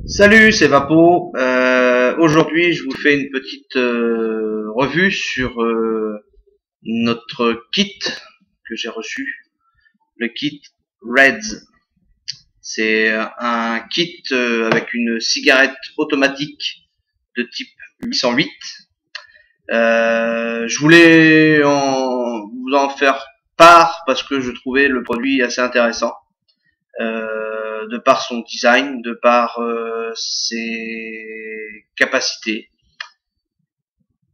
Salut, c'est Vapo. Aujourd'hui, je vous fais une petite revue sur notre kit que j'ai reçu, le kit Reds. C'est un kit avec une cigarette automatique de type 808. Je voulais vous en faire part parce que je trouvais le produit assez intéressant. De par son design, de par ses capacités.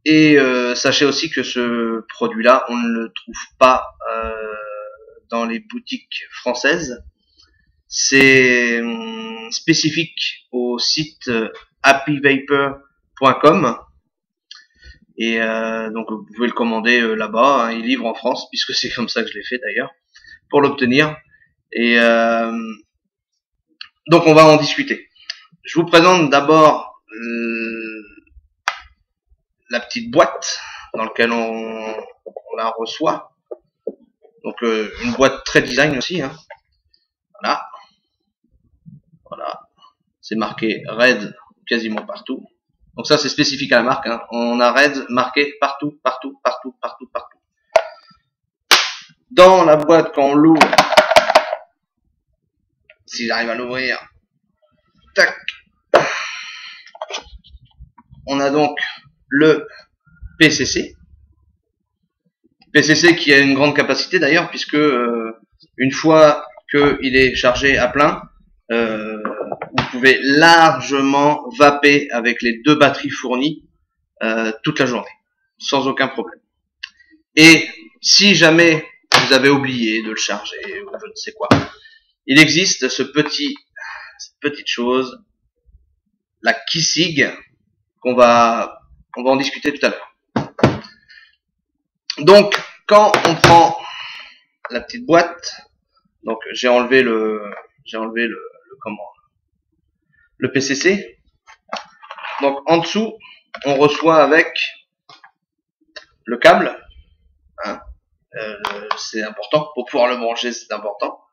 Et sachez aussi que ce produit-là, on ne le trouve pas dans les boutiques françaises. C'est spécifique au site happyvapor.com. Et donc vous pouvez le commander là-bas, hein, il livre en France, puisque c'est comme ça que je l'ai fait d'ailleurs, pour l'obtenir. Et donc on va en discuter. Je vous présente d'abord la petite boîte dans laquelle on la reçoit. Donc une boîte très design aussi, hein. Voilà. C'est marqué Red quasiment partout. Donc ça c'est spécifique à la marque, hein. On a Red marqué partout. Dans la boîte, quand on l'ouvre, si j'arrive à l'ouvrir, tac, on a donc le PCC qui a une grande capacité d'ailleurs, puisque une fois qu'il est chargé à plein, vous pouvez largement vaper avec les deux batteries fournies toute la journée, sans aucun problème. Et si jamais vous avez oublié de le charger, ou je ne sais quoi, il existe cette petite chose, la Kissig, qu'on va en discuter tout à l'heure. Donc, quand on prend la petite boîte, donc j'ai enlevé le PCC. Donc en dessous, on reçoit avec le câble, hein, c'est important pour pouvoir le brancher, c'est important.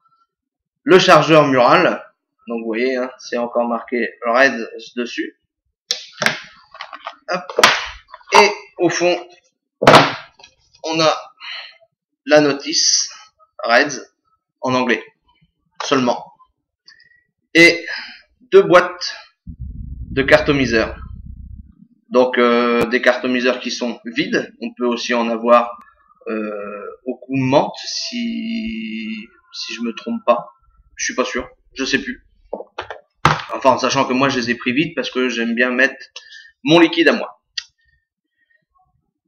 Le chargeur mural, donc vous voyez, hein, c'est encore marqué Red dessus. Hop. Et au fond, on a la notice Reds en anglais seulement, et deux boîtes de cartomiseurs. Donc des cartomiseurs qui sont vides. On peut aussi en avoir au coup menthe, si je me trompe pas. Je suis pas sûr, je sais plus. Enfin, en sachant que moi je les ai pris vides parce que j'aime bien mettre mon liquide à moi.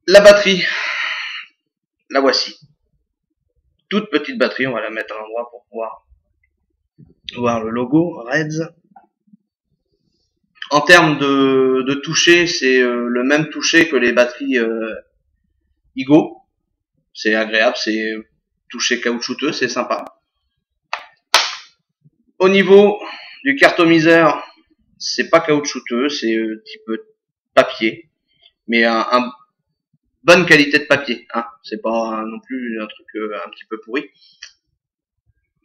La batterie, la voici. Toute petite batterie, on va la mettre à l'endroit pour pouvoir voir le logo Reds. En termes de toucher, c'est le même toucher que les batteries Igo. C'est agréable, c'est toucher caoutchouteux, c'est sympa. Au niveau du cartomiseur, c'est pas caoutchouteux, c'est type papier, mais un bonne qualité de papier, hein. C'est pas non plus un truc un petit peu pourri.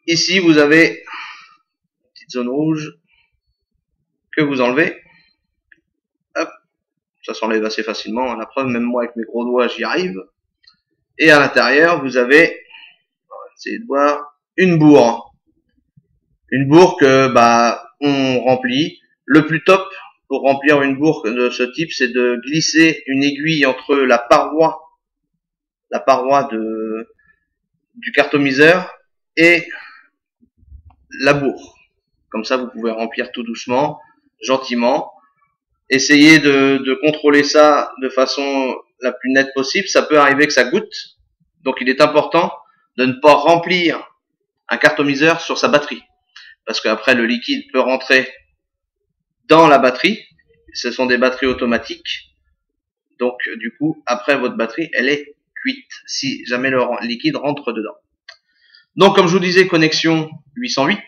Ici, vous avez une petite zone rouge que vous enlevez. Hop, ça s'enlève assez facilement. La preuve, même moi avec mes gros doigts, j'y arrive. Et à l'intérieur, vous avez, on va essayer de voir, une bourre. Une bourre que on remplit. Le plus top pour remplir une bourre de ce type, c'est de glisser une aiguille entre la paroi du cartomiseur et la bourre. Comme ça, vous pouvez remplir tout doucement, gentiment. Essayez de contrôler ça de façon la plus nette possible. Ça peut arriver que ça goûte. Donc il est important de ne pas remplir un cartomiseur sur sa batterie, parce qu'après le liquide peut rentrer dans la batterie. Ce sont des batteries automatiques, donc du coup après votre batterie elle est cuite si jamais le liquide rentre dedans. Donc comme je vous disais, connexion 808,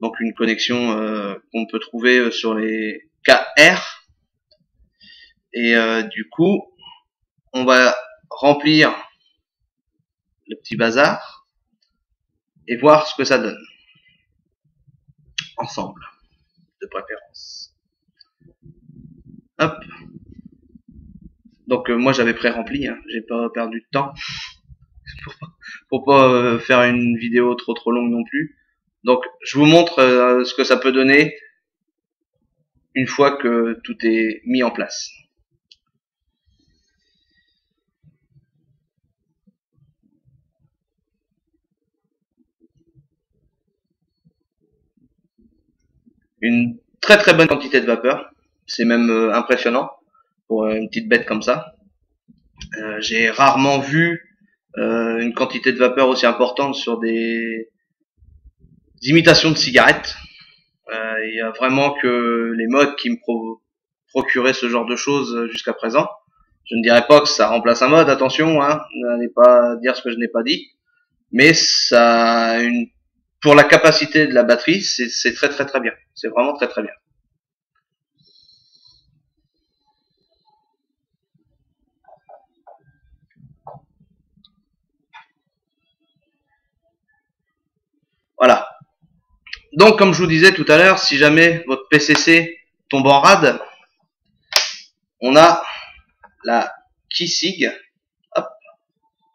donc une connexion qu'on peut trouver sur les KR. Et du coup on va remplir le petit bazar et voir ce que ça donne ensemble. De de préférence. Hop. Donc moi j'avais pré-rempli, hein. J'ai pas perdu de temps pour pas faire une vidéo trop longue non plus. Donc je vous montre ce que ça peut donner une fois que tout est mis en place. Une très bonne quantité de vapeur, c'est même impressionnant pour une petite bête comme ça. J'ai rarement vu une quantité de vapeur aussi importante sur des imitations de cigarettes. Il y a vraiment que les modes qui me procuraient ce genre de choses jusqu'à présent. Je ne dirais pas que ça remplace un mode, attention, hein, n'allez pas dire ce que je n'ai pas dit, mais ça a pour la capacité de la batterie, c'est très bien. C'est vraiment très bien. Voilà. Donc, comme je vous disais tout à l'heure, si jamais votre PCC tombe en rade, on a la Keysig, hop,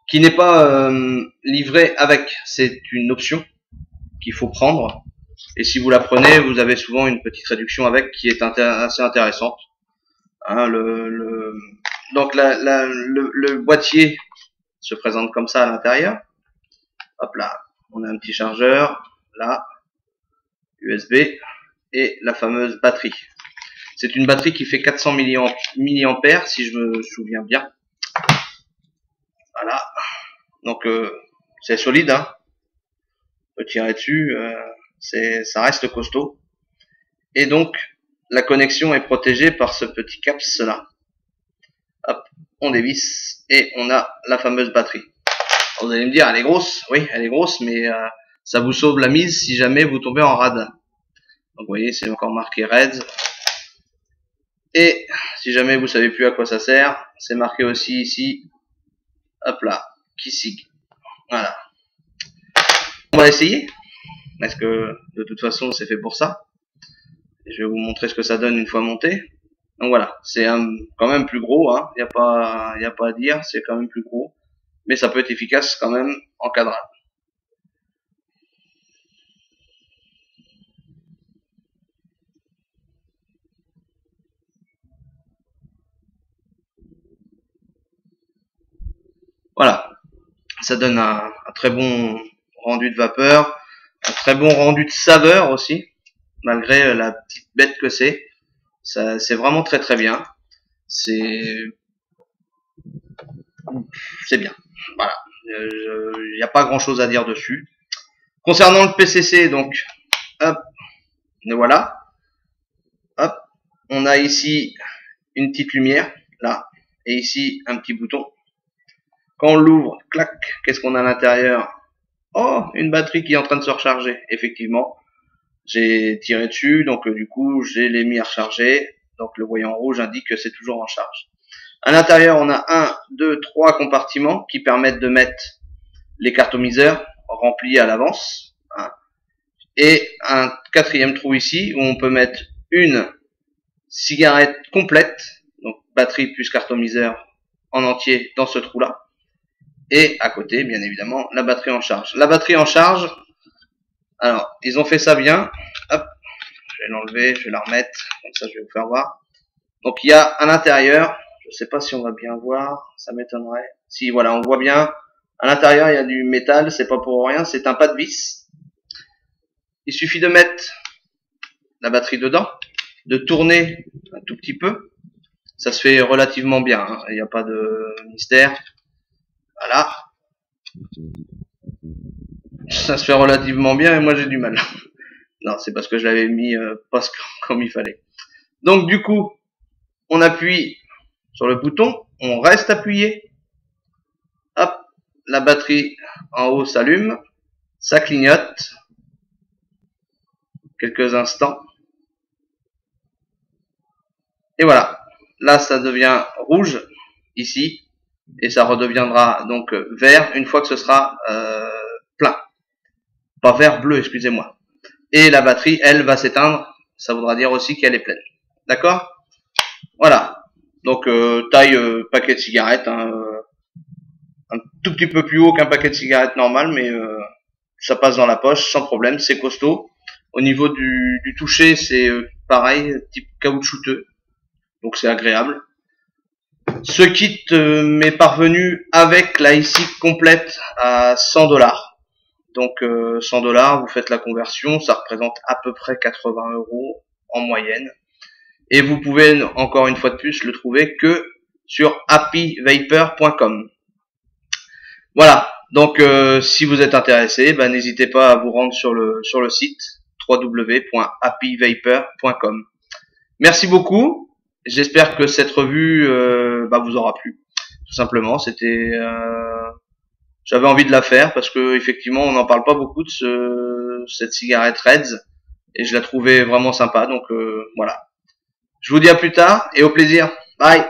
qui n'est pas livrée avec. C'est une option qu'il faut prendre. Et si vous la prenez, vous avez souvent une petite réduction avec qui est assez intéressante. Hein, donc le boîtier se présente comme ça à l'intérieur. Hop là, on a un petit chargeur, là, USB, et la fameuse batterie. C'est une batterie qui fait 400 mAh si je me souviens bien. Voilà. Donc c'est solide, hein. On peut tirer dessus, ça reste costaud. Et donc la connexion est protégée par ce petit caps là. Hop, on dévisse et on a la fameuse batterie. Alors, vous allez me dire, elle est grosse. Oui, elle est grosse, mais ça vous sauve la mise si jamais vous tombez en rade. Donc vous voyez, c'est encore marqué Reds. Et si jamais vous savez plus à quoi ça sert, c'est marqué aussi ici, hop là, Keysig. Voilà. On va essayer, parce que de toute façon c'est fait pour ça. Je vais vous montrer ce que ça donne une fois monté. Donc voilà, c'est quand même plus gros, hein. Y a pas à dire, c'est quand même plus gros, mais ça peut être efficace quand même en cadrage. Voilà, ça donne un très bon rendu de vapeur, un très bon rendu de saveur aussi, malgré la petite bête que c'est. C'est vraiment très bien. C'est bien. Voilà. Il n'y a pas grand chose à dire dessus. Concernant le PCC, donc, hop, et voilà. Hop, on a ici une petite lumière, là, et ici un petit bouton. Quand on l'ouvre, clac, qu'est-ce qu'on a à l'intérieur? Oh, une batterie qui est en train de se recharger. Effectivement, j'ai tiré dessus, donc du coup, je l'ai mis à recharger. Donc le voyant rouge indique que c'est toujours en charge. À l'intérieur, on a 1, 2, 3 compartiments qui permettent de mettre les cartomiseurs remplis à l'avance. Hein, et un quatrième trou ici où on peut mettre une cigarette complète, donc batterie plus cartomiseur en entier dans ce trou-là. Et à côté, bien évidemment, la batterie en charge. La batterie en charge, alors, ils ont fait ça bien. Hop, je vais l'enlever, je vais la remettre, comme ça je vais vous faire voir. Donc il y a à l'intérieur, je sais pas si on va bien voir, ça m'étonnerait. Si, voilà, on voit bien. À l'intérieur, il y a du métal, c'est pas pour rien, c'est un pas de vis. Il suffit de mettre la batterie dedans, de tourner un tout petit peu. Ça se fait relativement bien, hein. Il n'y a pas de mystère. Voilà. Ça se fait relativement bien et moi j'ai du mal. Non, c'est parce que je l'avais mis pas comme il fallait. Donc du coup, on appuie sur le bouton, on reste appuyé. Hop, la batterie en haut s'allume, ça clignote quelques instants. Et voilà, là ça devient rouge ici et ça redeviendra donc vert une fois que ce sera plein. Pas vert, bleu, excusez-moi. Et la batterie, elle, va s'éteindre ça voudra dire aussi qu'elle est pleine. D'accord? Voilà. Donc taille paquet de cigarettes, hein, un tout petit peu plus haut qu'un paquet de cigarettes normal, mais ça passe dans la poche sans problème, c'est costaud. Au niveau du toucher, c'est pareil, type caoutchouteux, donc c'est agréable. Ce kit m'est parvenu avec la ISIC complète à 100$. Donc 100$, vous faites la conversion, ça représente à peu près 80€ en moyenne. Et vous pouvez encore une fois de plus le trouver que sur happyvapor.com. Voilà, donc si vous êtes intéressé, n'hésitez pas à vous rendre sur le site www.happyvapor.com. Merci beaucoup. J'espère que cette revue vous aura plu. Tout simplement, j'avais envie de la faire parce que effectivement, on n'en parle pas beaucoup de cette cigarette Reds et je la trouvais vraiment sympa. Donc voilà. Je vous dis à plus tard et au plaisir. Bye.